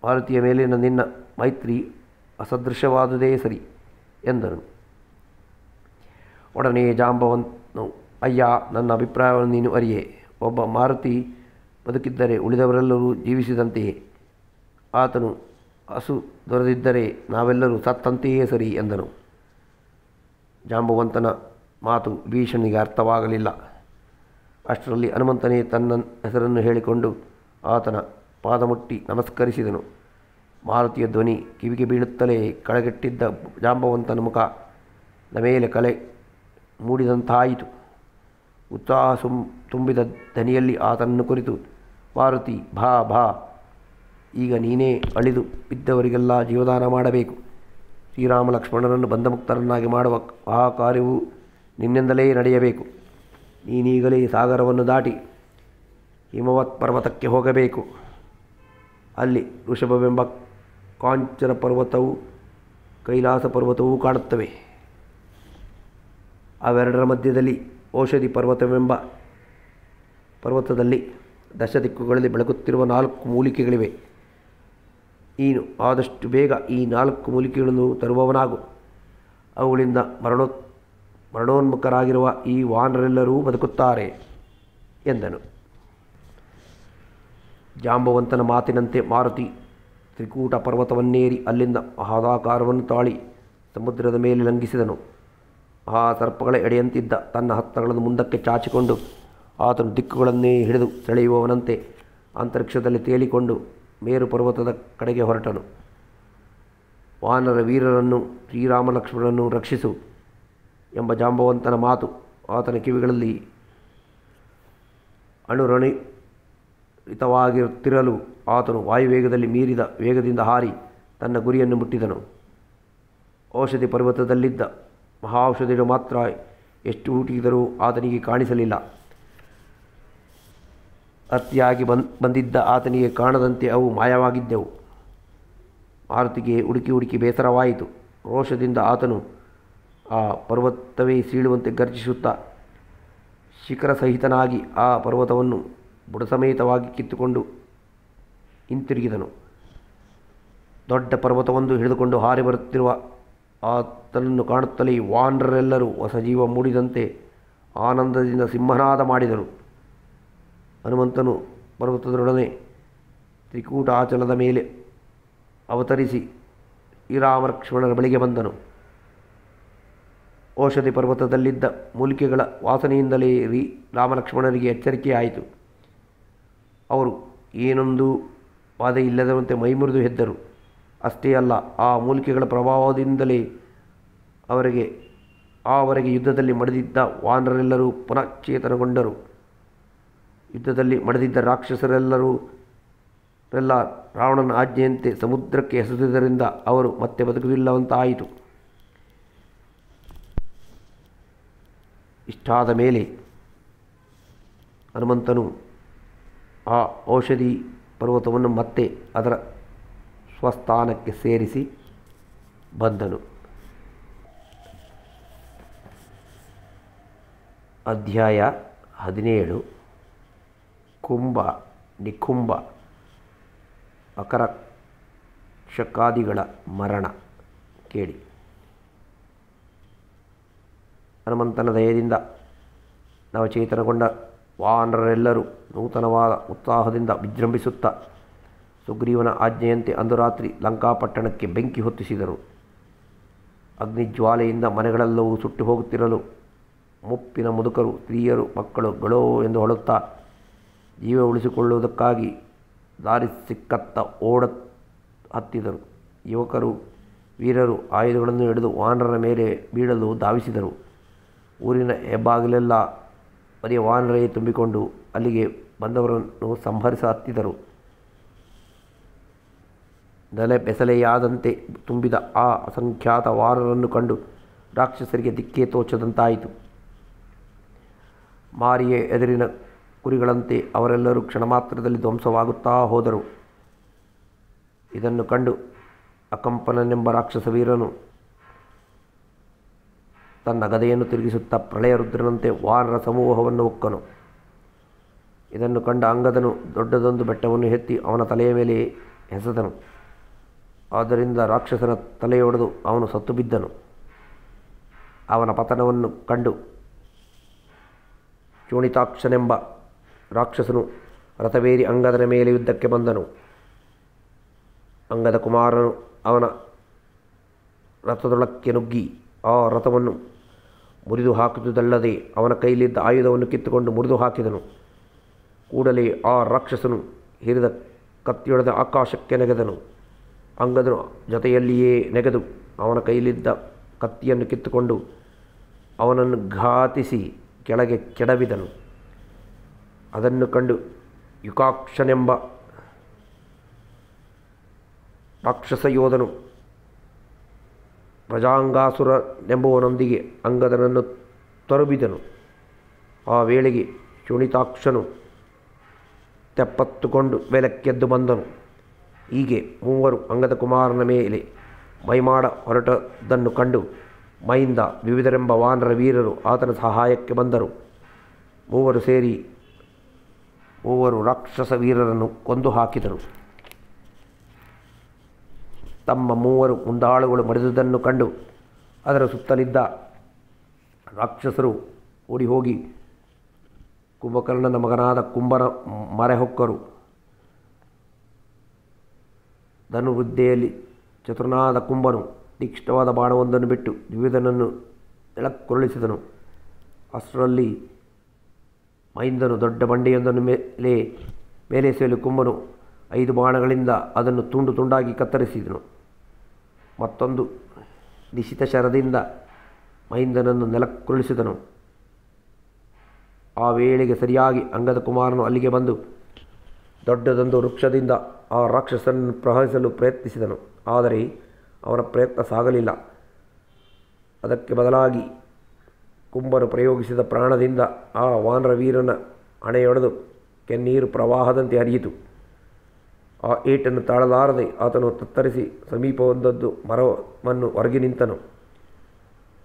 S1: ಮಾರುತಿಯ ಮೇಲಿನ ನಿನ್ನ ಮೈತ್ರಿ ಅಸದೃಶವಾದುದೇ ಸರಿ ಎಂದನು. ಒಡನೆಯೇ ಜಾಂಬವನು, ಅಯ್ಯ, ನನ್ನ ಅಭಿಪ್ರಾಯವನ್ನು ನೀನು ಅರಿಯೆ. ಒಬ್ಬ ಮಾರುತಿ ಬದುಕಿದ್ದರೆ ಉಳಿದವರೆಲ್ಲರೂ ಜೀವಿಸಿದಂತೆಯೇ. ಆತನು ಹಸು ದೊರೆದಿದ್ದರೆ ನಾವೆಲ್ಲರೂ ಸತ್ತಂತೆಯೇ ಸರಿ ಎಂದನು. ಜಾಂಬವಂತನ ಮಾತು ವಿಭೀಷಣನಿಗೆ ಅರ್ಥವಾಗಲಿಲ್ಲ. ಅಷ್ಟರಲ್ಲಿ ಹನುಮಂತನೇ ತನ್ನ ಹೆಸರನ್ನು ಹೇಳಿಕೊಂಡು ಆತನ ಪಾದಮುಟ್ಟಿ ನಮಸ್ಕರಿಸಿದನು. ಮಾರುತಿಯ ಧ್ವನಿ ಕಿವಿಗೆ ಬೀಳುತ್ತಲೇ ಕಳೆಗಟ್ಟಿದ್ದ ಜಾಂಬವಂತನ ಮುಖದ ಮೇಲೆ ಕಲೆ ಮೂಡಿದಂತಾಯಿತು. ಉತ್ಸಾಹ ತುಂಬಿದ ದನಿಯಲ್ಲಿ ಆತನನ್ನು ಕುರಿತು, ಮಾರುತಿ, ಭಾ ಭಾ, ಈಗ ನೀನೇ ಅಳಿದು ಬಿದ್ದವರಿಗೆಲ್ಲ ಜೀವದಾನ ಮಾಡಬೇಕು. ಶ್ರೀರಾಮ ಲಕ್ಷ್ಮಣರನ್ನು ಬಂಧಮುಕ್ತರನ್ನಾಗಿ ಮಾಡುವ ಆ ಕಾರ್ಯವು ನಿನ್ನಿಂದಲೇ ನಡೆಯಬೇಕು. ನೀನೀಗಲೇ ಸಾಗರವನ್ನು ದಾಟಿ ಹಿಮವತ್ ಪರ್ವತಕ್ಕೆ ಹೋಗಬೇಕು. ಅಲ್ಲಿ ಋಷಭವೆಂಬ ಕಾಂಚನ ಪರ್ವತವು ಕೈಲಾಸ ಪರ್ವತವೂ ಕಾಣುತ್ತವೆ. ಅವೆರಡರ ಮಧ್ಯದಲ್ಲಿ ಔಷಧಿ ಪರ್ವತವೆಂಬ ಪರ್ವತದಲ್ಲಿ ದಶದಿಕ್ಕುಗಳಲ್ಲಿ ಬೆಳಗುತ್ತಿರುವ 4 ಮೂಲಿಕೆಗಳಿವೆ. ನೀನು ಆದಷ್ಟು ಬೇಗ ಈ 4 ಮೂಲಿಕೆಗಳನ್ನು ತರುವವನಾಗು. ಅವುಗಳಿಂದ ಮರಣೋನ್ಮುಖರಾಗಿರುವ ಈ ವಾನರೆಲ್ಲರೂ ಬದುಕುತ್ತಾರೆ ಎಂದನು. ಜಾಂಬವಂತನ ಮಾತಿನಂತೆ ಮಾರುತಿ ತ್ರಿಕೂಟ ಪರ್ವತವನ್ನೇರಿ ಅಲ್ಲಿಂದ ಮಹಾದಾಕಾರವನ್ನು ತಾಳಿ ಸಮುದ್ರದ ಮೇಲೆ ಲಂಘಿಸಿದನು. ಆ ಸರ್ಪಗಳ ಎಡೆಯಂತಿದ್ದ ತನ್ನ ಹಸ್ತಗಳನ್ನು ಮುಂದಕ್ಕೆ ಚಾಚಿಕೊಂಡು ಆತನು ದಿಕ್ಕುಗಳನ್ನೇ ಹಿಡಿದು ಸೆಳೆಯುವವನಂತೆ ಅಂತರಿಕ್ಷದಲ್ಲಿ ತೇಲಿಕೊಂಡು ಮೇರು ಪರ್ವತದ ಕಡೆಗೆ ಹೊರಟನು. ವಾನರ ವೀರರನ್ನು, ಶ್ರೀರಾಮ ಲಕ್ಷ್ಮಣರನ್ನು ರಕ್ಷಿಸು ಎಂಬ ಜಾಂಬವಂತನ ಮಾತು ಆತನ ಕಿವಿಗಳಲ್ಲಿ ಅಣುರಣಿತವಾಗಿರುತ್ತಿರಲು ಆತನು ವಾಯುವೇಗದಲ್ಲಿ ಮೀರಿದ ವೇಗದಿಂದ ಹಾರಿ ತನ್ನ ಗುರಿಯನ್ನು ಮುಟ್ಟಿದನು. ಔಷಧಿ ಪರ್ವತದಲ್ಲಿದ್ದ ಮಹಾಔಷಧಿಗಳು ಮಾತ್ರ ಎಷ್ಟು ಹುಡುಕಿದರೂ ಆತನಿಗೆ ಕಾಣಿಸಲಿಲ್ಲ. ಅತಿಯಾಗಿ ಬಂದಿದ್ದ ಆತನಿಗೆ ಕಾಣದಂತೆ ಅವು ಮಾಯವಾಗಿದ್ದೆವು. ಮಾರುತಿಗೆ ಹುಡುಕಿ ಬೇಸರವಾಯಿತು. ರೋಷದಿಂದ ಆತನು ಆ ಪರ್ವತವೇ ಸೀಳುವಂತೆ ಗರ್ಜಿಸುತ್ತಾ ಶಿಖರ ಸಹಿತನಾಗಿ ಆ ಪರ್ವತವನ್ನು ಬುಡಸಮೇತವಾಗಿ ಕಿತ್ತುಕೊಂಡು ಹಿಂತಿರುಗಿದನು. ದೊಡ್ಡ ಪರ್ವತವೊಂದು ಹಿಡಿದುಕೊಂಡು ಹಾರಿ ಬರುತ್ತಿರುವ ಆತನನ್ನು ಕಾಣುತ್ತಲೇ ವಾನರರೆಲ್ಲರೂ ಹೊಸ ಜೀವ ಮೂಡಿದಂತೆ ಆನಂದದಿಂದ ಸಿಂಹನಾದ ಮಾಡಿದರು. ಹನುಮಂತನು ಪರ್ವತದೊಡನೆ ತ್ರಿಕೂಟಾಚಲದ ಮೇಲೆ ಅವತರಿಸಿ ಶ್ರೀರಾಮಲಕ್ಷ್ಮಣರ ಬಳಿಗೆ ಬಂದನು. ಔಷಧಿ ಪರ್ವತದಲ್ಲಿದ್ದ ಮೂಲಿಕೆಗಳ ವಾಸನೆಯಿಂದಲೇ ರಾಮಲಕ್ಷ್ಮಣರಿಗೆ ಎಚ್ಚರಿಕೆಯಾಯಿತು. ಅವರು ಏನೊಂದು ಬಾಧೆ ಇಲ್ಲದಂತೆ ಮೈಮುರಿದು ಎದ್ದರು. ಅಷ್ಟೇ ಅಲ್ಲ, ಆ ಮೂಲಿಕೆಗಳ ಪ್ರಭಾವದಿಂದಲೇ ಆವರೆಗೆ ಯುದ್ಧದಲ್ಲಿ ಮಡಿದಿದ್ದ ವಾನರೆಲ್ಲರೂ ಪುನಃ ಚೇತನಗೊಂಡರು. ಯುದ್ಧದಲ್ಲಿ ಮಡಿದಿದ್ದ ರಾಕ್ಷಸರೆಲ್ಲ ರಾವಣನ ಆಜ್ಞೆಯಂತೆ ಸಮುದ್ರಕ್ಕೆ ಎಸೆದುದರಿಂದ ಅವರು ಮತ್ತೆ ಬದುಕುವುದಿಲ್ಲವಂತಾಯಿತು. ಇಷ್ಟಾದ ಮೇಲೆ ಹನುಮಂತನು ಆ ಔಷಧಿ ಪರ್ವತವನ್ನು ಮತ್ತೆ ಅದರ ಸ್ವಸ್ಥಾನಕ್ಕೆ ಸೇರಿಸಿ ಬಂದನು. ಅಧ್ಯಾಯ 17. ಕುಂಭ ನಿಕುಂಭ ಅಕರಕ್ಷಕಾದಿಗಳ ಮರಣ. ಕೇಳಿ. ಹನುಮಂತನ ದಯದಿಂದ ನವಚೇತನಗೊಂಡ ವಾನರರೆಲ್ಲರೂ ನೂತನವಾದ ಉತ್ಸಾಹದಿಂದ ವಿಜೃಂಭಿಸುತ್ತಾ ಸುಗ್ರೀವನ ಆಜ್ಞೆಯಂತೆ ಅಂದು ರಾತ್ರಿ ಲಂಕಾಪಟ್ಟಣಕ್ಕೆ ಬೆಂಕಿ ಹೊತ್ತಿಸಿದರು. ಅಗ್ನಿಜ್ವಾಲೆಯಿಂದ ಮನೆಗಳೆಲ್ಲವೂ ಸುಟ್ಟು ಹೋಗುತ್ತಿರಲು ಮುಪ್ಪಿನ ಮುದುಕರು, ಸ್ತ್ರೀಯರು, ಮಕ್ಕಳು ಗಳೋ ಎಂದು ಹೊಳುತ್ತಾ ಜೀವ ಉಳಿಸಿಕೊಳ್ಳುವುದಕ್ಕಾಗಿ ದಾರಿ ಸಿಕ್ಕತ್ತ ಹತ್ತಿದರು. ಯುವಕರು, ವೀರರು ಆಯುಧಗಳನ್ನು ಹಿಡಿದು ವಾನರರ ಮೇಲೆ ಬೀಳಲು ಧಾವಿಸಿದರು. ಊರಿನ ಹೆಬ್ಬಾಗಿಲೆಲ್ಲ ಬರೀ ವಾನರೇ ತುಂಬಿಕೊಂಡು ಅಲ್ಲಿಗೆ ಬಂದವರನ್ನು ಸಂಹರಿಸ ಹತ್ತಿದರು. ನೆಲೆ ಬೆಸಲೆಯಾದಂತೆ ತುಂಬಿದ ಆ ಅಸಂಖ್ಯಾತ ವಾನರನ್ನು ಕಂಡು ರಾಕ್ಷಸರಿಗೆ ದಿಕ್ಕೇ ತೋಚದಂತಾಯಿತು. ಮಾರಿಯ ಎದುರಿನ ಕುರಿಗಳಂತೆ ಅವರೆಲ್ಲರೂ ಕ್ಷಣಮಾತ್ರದಲ್ಲಿ ಧ್ವಂಸವಾಗುತ್ತಾ ಹೋದರು. ಇದನ್ನು ಕಂಡು ಅಕಂಪನನೆಂಬ ರಾಕ್ಷಸ ವೀರನು ತನ್ನ ಗದೆಯನ್ನು ತಿರುಗಿಸುತ್ತಾ ಪ್ರಳಯ ರುದ್ರನಂತೆ ವಾನರ ಸಮೂಹವನ್ನು ಒಕ್ಕನು. ಇದನ್ನು ಕಂಡ ಅಂಗದನು ದೊಡ್ಡದೊಂದು ಬೆಟ್ಟವನ್ನು ಎತ್ತಿ ಅವನ ತಲೆಯ ಮೇಲೆ ಎಸೆದನು. ಆದ್ದರಿಂದ ರಾಕ್ಷಸನ ತಲೆಯೊಡೆದು ಅವನು ಸತ್ತು ಬಿದ್ದನು. ಅವನ ಪತನವನ್ನು ಕಂಡು ಶೋಣಿತಾಕ್ಷನೆಂಬ ರಾಕ್ಷಸನು ರಥವೇರಿ ಅಂಗದನ ಮೇಲೆ ಯುದ್ಧಕ್ಕೆ ಬಂದನು. ಅಂಗದ ಕುಮಾರನು ಅವನ ರಥದೊಳಕ್ಕೆ ನುಗ್ಗಿ ಆ ರಥವನ್ನು ಮುರಿದು ಹಾಕಿದುದಲ್ಲದೆ ಅವನ ಕೈಲಿದ್ದ ಆಯುಧವನ್ನು ಕಿತ್ತುಕೊಂಡು ಮುರಿದು ಹಾಕಿದನು. ಕೂಡಲೇ ಆ ರಾಕ್ಷಸನು ಹಿರಿದ ಕತ್ತಿಯೊಡೆದ ಆಕಾಶಕ್ಕೆ ನೆಗೆದನು. ಅಂಗದನು ಜೊತೆಯಲ್ಲಿಯೇ ನೆಗೆದು ಅವನ ಕೈಲಿದ್ದ ಕತ್ತಿಯನ್ನು ಕಿತ್ತುಕೊಂಡು ಅವನನ್ನು ಘಾತಿಸಿ ಕೆಳಗೆ ಕೆಡವಿದನು. ಅದನ್ನು ಕಂಡು ಯುಕಾಕ್ಷನೆಂಬ ರಾಕ್ಷಸ ಯೋಧನು ಪ್ರಜಾಂಗಾಸುರನೆಂಬುವನೊಂದಿಗೆ ಅಂಗದನನ್ನು ತರುಬಿದನು. ಆ ವೇಳೆಗೆ ಶೋಣಿತಾಕ್ಷನು ತೆಪ್ಪತ್ತುಕೊಂಡು ಮೇಲಕ್ಕೆದ್ದು ಬಂದನು. ಹೀಗೆ ಮೂವರು ಅಂಗದ ಕುಮಾರನ ಮೇಲೆ ಮೈಮಾಡ ಹೊರಟದನ್ನು ಕಂಡು ಮೈಂದ ವಿವಿಧರೆಂಬ ವಾನರ ವೀರರು ಆತನ ಸಹಾಯಕ್ಕೆ ಬಂದರು. ಮೂವರು ಸೇರಿ ಮೂವರು ರಾಕ್ಷಸ ವೀರರನ್ನು ಕೊಂದು ಹಾಕಿದರು. ತಮ್ಮ ಮೂವರು ಮುಂದಾಳುಗಳು ಮಡಿದುದನ್ನು ಕಂಡು ಅದರ ಸುತ್ತಲಿದ್ದ ರಾಕ್ಷಸರು ಓಡಿ ಹೋಗಿ ಕುಂಭಕರ್ಣನ ಮಗನಾದ ಕುಂಭನ ಮರೆಹೊಕ್ಕರು. ಧನುವೃದ್ಧೆಯಲ್ಲಿ ಚತುರನಾದ ಕುಂಭನು ತೀಕ್ಷ್ಣವಾದ ಬಾಣವೊಂದನ್ನು ಬಿಟ್ಟು ದ್ವಿವಿಧನನ್ನು ನೆಲಕ್ಕುರುಳಿಸಿದನು. ಅಷ್ಟರಲ್ಲಿ ಮೈಂದನು ದೊಡ್ಡ ಬಂಡೆಯೊಂದನ್ನು ಮೇಲೆಸೆಯಲು ಕುಂಭನು 5 ಬಾಣಗಳಿಂದ ಅದನ್ನು ತುಂಡು ತುಂಡಾಗಿ ಕತ್ತರಿಸಿದನು. ಮತ್ತೊಂದು ನಿಶಿತ ಶರದಿಂದ ಮೈಂದನನ್ನು ನೆಲಕ್ಕುರುಳಿಸಿದನು. ಆ ವೇಳೆಗೆ ಸರಿಯಾಗಿ ಅಂಗದ ಕುಮಾರನು ಅಲ್ಲಿಗೆ ಬಂದು ದೊಡ್ಡದೊಂದು ವೃಕ್ಷದಿಂದ ಆ ರಾಕ್ಷಸನನ್ನು ಪ್ರಹರಿಸಲು ಪ್ರಯತ್ನಿಸಿದನು. ಆದರೆ ಅವನ ಪ್ರಯತ್ನ ಸಾಗಲಿಲ್ಲ. ಅದಕ್ಕೆ ಬದಲಾಗಿ ಕುಂಭನು ಪ್ರಯೋಗಿಸಿದ ಪ್ರಾಣದಿಂದ ಆ ವಾನರ ವೀರನ ಹಣೆಯೊಡೆದು ಕೆನ್ನೀರು ಪ್ರವಾಹದಂತೆ ಹರಿಯಿತು. ಆ ಏಟನ್ನು ತಾಳಲಾರದೆ ಆತನು ತತ್ತರಿಸಿ ಸಮೀಪವೊಂದದ್ದು ಮರವನ್ನು ಹೊರಗೆ ನಿಂತನು.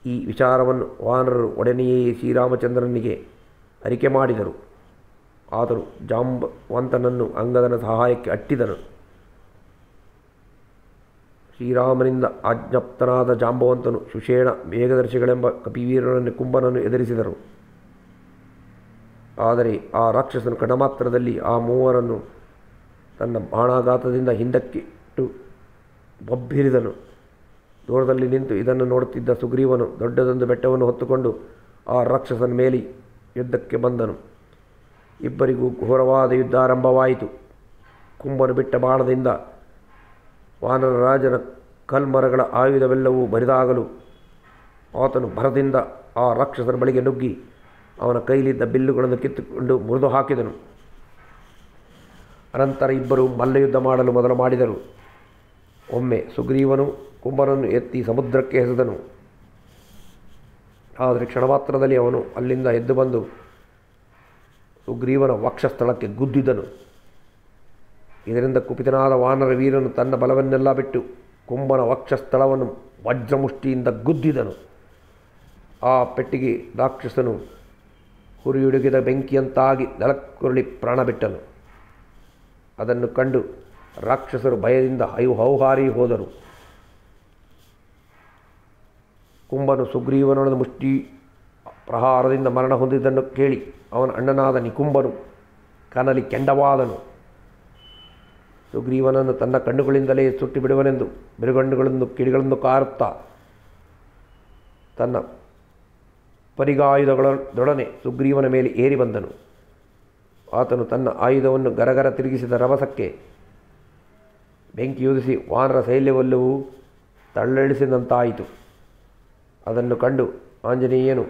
S1: ಈ ವಿಚಾರವನ್ನು ವಾನರರು ಒಡನೆಯೇ ಶ್ರೀರಾಮಚಂದ್ರನಿಗೆ ಅರಿಕೆ ಮಾಡಿದರು. ಆತನು ಜಾಂಬವಂತನನ್ನು ಅಂಗದನ ಸಹಾಯಕ್ಕೆ ಅಟ್ಟಿದನು. ಶ್ರೀರಾಮನಿಂದ ಆಜ್ಞಪ್ತನಾದ ಜಾಂಬವಂತನು ಸುಷೇಣ ಮೇಘದರ್ಶಿಗಳೆಂಬ ಕಪಿವೀರನನ್ನು ಕುಂಭನನ್ನು ಎದುರಿಸಿದರು. ಆದರೆ ಆ ರಾಕ್ಷಸನು ಕಣಮಾತ್ರದಲ್ಲಿ ಆ ಮೂವರನ್ನು ತನ್ನ ಬಾಣಾಘಾತದಿಂದ ಹಿಂದಕ್ಕಿಟ್ಟು ಬೊಬ್ಬಿರಿದನು. ದೂರದಲ್ಲಿ ನಿಂತು ಇದನ್ನು ನೋಡುತ್ತಿದ್ದ ಸುಗ್ರೀವನು ದೊಡ್ಡದೊಂದು ಬೆಟ್ಟವನ್ನು ಹೊತ್ತುಕೊಂಡು ಆ ರಾಕ್ಷಸನ ಮೇಲೆ ಯುದ್ಧಕ್ಕೆ ಬಂದನು. ಇಬ್ಬರಿಗೂ ಘೋರವಾದ ಯುದ್ಧ ಆರಂಭವಾಯಿತು. ಕುಂಭನು ಬಿಟ್ಟ ಬಾಣದಿಂದ ವಾನರ ರಾಜನ ಕಲ್ಮರಗಳ ಆಯುಧವೆಲ್ಲವೂ ಬರಿದಾಗಲು ಆತನು ಭರದಿಂದ ಆ ರಾಕ್ಷಸನ ಬಳಿಗೆ ನುಗ್ಗಿ ಅವನ ಕೈಲಿದ್ದ ಬಿಲ್ಲುಗಳನ್ನು ಕಿತ್ತುಕೊಂಡು ಮುರಿದು ಹಾಕಿದನು. ಅನಂತರ ಇಬ್ಬರು ಮಲ್ಲಯುದ್ಧ ಮಾಡಲು ಮೊದಲು ಮಾಡಿದರು. ಒಮ್ಮೆ ಸುಗ್ರೀವನು ಕುಂಭನನ್ನು ಎತ್ತಿ ಸಮುದ್ರಕ್ಕೆ ಎಸೆದನು. ಆದರೆ ಕ್ಷಣಮಾತ್ರದಲ್ಲಿ ಅವನು ಅಲ್ಲಿಂದ ಎದ್ದು ಬಂದು ಸುಗ್ರೀವನ ವಕ್ಷಸ್ಥಳಕ್ಕೆ ಗುದ್ದಿದನು. ಇದರಿಂದ ಕುಪಿತನಾದ ವಾನರ ವೀರನು ತನ್ನ ಬಲವನ್ನೆಲ್ಲ ಬಿಟ್ಟು ಕುಂಭನ ವಕ್ಷಸ್ಥಳವನ್ನು ವಜ್ರಮುಷ್ಟಿಯಿಂದ ಗುದ್ದಿದನು. ಆ ಪೆಟ್ಟಿಗೆ ರಾಕ್ಷಸನು ಹುರಿಯುಡುಗಿದ ಬೆಂಕಿಯಂತಾಗಿ ನೆಲಕ್ಕುರುಳಿ ಪ್ರಾಣ ಬಿಟ್ಟನು. ಅದನ್ನು ಕಂಡು ರಾಕ್ಷಸರು ಭಯದಿಂದ ಹೌಹಾರಿ ಹೋದರು. ಕುಂಭನು ಸುಗ್ರೀವನೊಡನೆ ಮುಷ್ಟಿ ಪ್ರಹಾರದಿಂದ ಮರಣ ಹೊಂದಿದ್ದನ್ನು ಕೇಳಿ ಅವನ ಅಣ್ಣನಾದ ನಿಕುಂಭನು ಕನಲಿ ಕೆಂಡವಾದನು. ಸುಗ್ರೀವನನ್ನು ತನ್ನ ಕಣ್ಣುಗಳಿಂದಲೇ ಸುಟ್ಟು ಬಿಡುವನೆಂದು ಬಿರುಗಣ್ಣುಗಳನ್ನು ಕಿಡಿಗಳನ್ನು ಕಾರುತ್ತಾ ತನ್ನ ಪರಿಗಾಯುಧಗಳೊಡನೆ ಸುಗ್ರೀವನ ಮೇಲೆ ಏರಿ ಬಂದನು. ಆತನು ತನ್ನ ಆಯುಧವನ್ನು ಗರಗರ ತಿರುಗಿಸಿದ ರಭಸಕ್ಕೆ ಬೆಂಕಿಯುದಿಸಿ ವಾನರ ಶೈಲ್ಯವೆಲ್ಲವೂ ತಳ್ಳಳಿಸಿದಂತಾಯಿತು. ಅದನ್ನು ಕಂಡು ಆಂಜನೇಯನು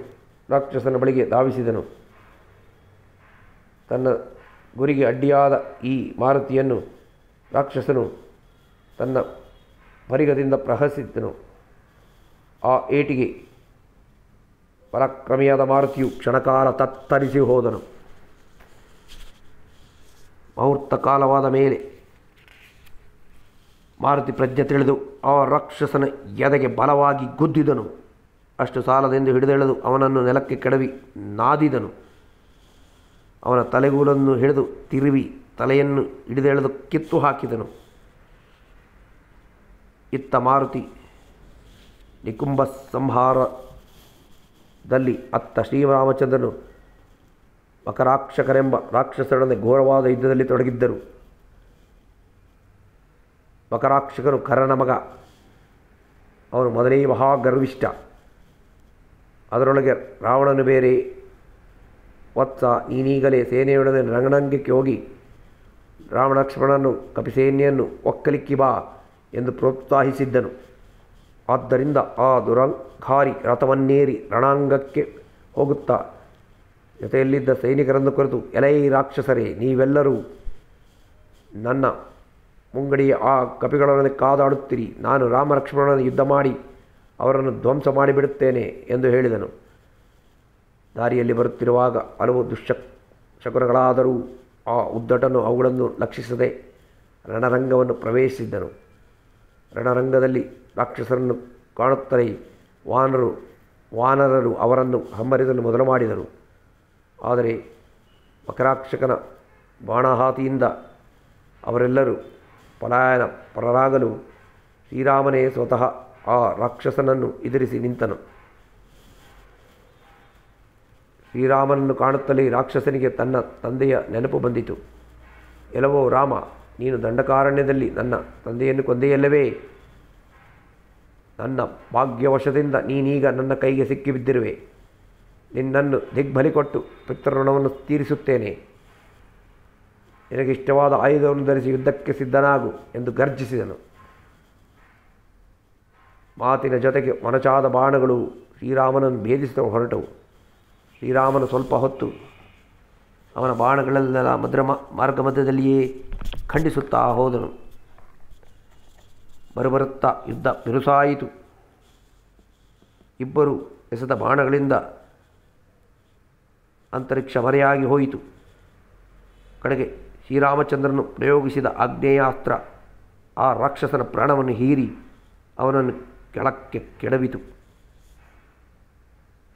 S1: ರಾಕ್ಷಸನ ಬಳಿಗೆ ಧಾವಿಸಿದನು. ತನ್ನ ಗುರಿಗೆ ಅಡ್ಡಿಯಾದ ಈ ಮಾರುತಿಯನ್ನು ರಾಕ್ಷಸನು ತನ್ನ ಪರಿಗದಿಂದ ಪ್ರಹರಿಸಿದ್ದನು. ಆ ಏಟಿಗೆ ಪರಾಕ್ರಮಿಯಾದ ಮಾರುತಿಯು ಕ್ಷಣಕಾಲ ತತ್ತರಿಸಿ ಹೋದನು. ಮುಹೂರ್ತ ಕಾಲವಾದ ಮೇಲೆ ಮಾರುತಿ ಪ್ರಜ್ಞೆ ತಿಳಿದು ಆ ರಾಕ್ಷಸನ ಎದೆಗೆ ಬಲವಾಗಿ ಗುದ್ದಿದನು. ಅಷ್ಟು ಸಾಲದೆಂದು ಹಿಡಿದೆಳೆದು ಅವನನ್ನು ನೆಲಕ್ಕೆ ಕೆಡವಿ ನಾದಿದನು. ಅವನ ತಲೆಗೂಲನ್ನು ಹಿಡಿದು ತಿರುವಿ ತಲೆಯನ್ನು ಹಿಡಿದೆಳೆದು ಕಿತ್ತು ಹಾಕಿದನು. ಇತ್ತ ಮಾರುತಿ ನಿಕುಂಭ ಸಂಹಾರದಲ್ಲಿ ಅತ್ತ ಶ್ರೀರಾಮಚಂದ್ರನು ಮಕರಾಕ್ಷಕರೆಂಬ ರಾಕ್ಷಸರೊಡನೆ ಘೋರವಾದ ಯುದ್ಧದಲ್ಲಿ ತೊಡಗಿದ್ದರು. ಮಕರಾಕ್ಷಕನು ಕರನ ಮಗ. ಅವನು ಮೊದಲೇ ಮಹಾಗರ್ವಿಷ್ಠ. ಅದರೊಳಗೆ ರಾವಣನು ಬೇರೆ. ವತ್ಸ, ನೀನೀಗಲೇ ಸೇನೆಯೊಡನೆ ರಣರಂಗಕ್ಕೆ ಹೋಗಿ ರಾಮಲಕ್ಷ್ಮಣನನ್ನು ಕಪಿಸೇನೆಯನ್ನು ಒಕ್ಕಲಿಕ್ಕಿ ಬಾ ಎಂದು ಪ್ರೋತ್ಸಾಹಿಸಿದ್ದನು. ಆದ್ದರಿಂದ ಆ ದುರಹಂಕಾರಿ ರಥವನ್ನೇರಿ ರಣಾಂಗಕ್ಕೆ ಹೋಗುತ್ತಾ ಜೊತೆಯಲ್ಲಿದ್ದ ಸೈನಿಕರನ್ನು ಕುರಿತು, ಎಲೈ ರಾಕ್ಷಸರೇ, ನೀವೆಲ್ಲರೂ ನನ್ನ ಮುಂಗಡಿಯ ಆ ಕಪಿಗಳೊಡನೆ ಕಾದಾಡುತ್ತೀರಿ. ನಾನು ರಾಮಲಕ್ಷ್ಮಣನ ಯುದ್ಧ ಮಾಡಿ ಅವರನ್ನು ಧ್ವಂಸ ಮಾಡಿಬಿಡುತ್ತೇನೆ ಎಂದು ಹೇಳಿದನು. ದಾರಿಯಲ್ಲಿ ಬರುತ್ತಿರುವಾಗ ಹಲವು ಶಕುನಗಳಾದರೂ ಆ ಉದ್ದಟನು ಅವುಗಳನ್ನು ಲಕ್ಷಿಸದೆ ರಣರಂಗವನ್ನು ಪ್ರವೇಶಿಸಿದ್ದನು. ರಣರಂಗದಲ್ಲಿ ರಾಕ್ಷಸರನ್ನು ಕಾಣುತ್ತಲೇ ವಾನರರು ಅವರನ್ನು ಹಮ್ಮರಿಸಲು ಮೊದಲು ಮಾಡಿದರು. ಆದರೆ ಮಕರಾಕ್ಷಕನ ಬಾಣಹಾತಿಯಿಂದ ಅವರೆಲ್ಲರೂ ಪರಾಗಲು ಶ್ರೀರಾಮನೇ ಸ್ವತಃ ಆ ರಾಕ್ಷಸನನ್ನು ಎದುರಿಸಿ ನಿಂತನು. ಶ್ರೀರಾಮನನ್ನು ಕಾಣುತ್ತಲೇ ರಾಕ್ಷಸನಿಗೆ ತನ್ನ ತಂದೆಯ ನೆನಪು ಬಂದಿತು. ಎಲವೋ ರಾಮ, ನೀನು ದಂಡಕಾರಣ್ಯದಲ್ಲಿ ನನ್ನ ತಂದೆಯನ್ನು ಕೊಂದೆಯಲ್ಲವೇ? ನನ್ನ ಭಾಗ್ಯವಶದಿಂದ ನೀನೀಗ ನನ್ನ ಕೈಗೆ ಸಿಕ್ಕಿಬಿದ್ದಿರುವೆ. ನಿನ್ನನ್ನು ದಿಗ್ಬಲಿ ಕೊಟ್ಟು ಪಿತೃಋಣವನ್ನು ತೀರಿಸುತ್ತೇನೆ. ನಿನಗಿಷ್ಟವಾದ ಆಯುಧವನ್ನು ಧರಿಸಿ ಯುದ್ಧಕ್ಕೆ ಸಿದ್ಧನಾಗು ಎಂದು ಗರ್ಜಿಸಿದನು. ಮಾತಿನ ಜೊತೆಗೆ ಮೊನಚಾದ ಬಾಣಗಳು ಶ್ರೀರಾಮನನ್ನು ಭೇದಿಸಲು ಹೊರಟವು. ಶ್ರೀರಾಮನು ಸ್ವಲ್ಪ ಹೊತ್ತು ಅವನ ಬಾಣಗಳೆಲ್ಲ ಮಾರ್ಗ ಮಧ್ಯದಲ್ಲಿಯೇ ಖಂಡಿಸುತ್ತಾ ಹೋದನು. ಬರುತ್ತಾ ಯುದ್ಧ ಬಿರುಸಾಯಿತು. ಇಬ್ಬರು ಎಸೆದ ಬಾಣಗಳಿಂದ ಅಂತರಿಕ್ಷ ಮರೆಯಾಗಿ ಹೋಯಿತು. ಕಡೆಗೆ ಶ್ರೀರಾಮಚಂದ್ರನು ಪ್ರಯೋಗಿಸಿದ ಆಗ್ನೇಯಾಸ್ತ್ರ ಆ ರಾಕ್ಷಸನ ಪ್ರಾಣವನ್ನು ಹೀರಿ ಅವನನ್ನು ಕೆಳಕ್ಕೆ ಕೆಡವಿತು.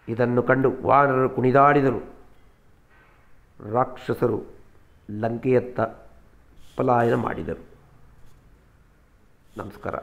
S1: ಇದನ್ನು ಕಂಡು ವಾನರರು ಕುಣಿದಾಡಿದರು. ರಾಕ್ಷಸರು ಲಂಕೆಯತ್ತ ಪಲಾಯನ ಮಾಡಿದರು. ನಮಸ್ಕಾರ.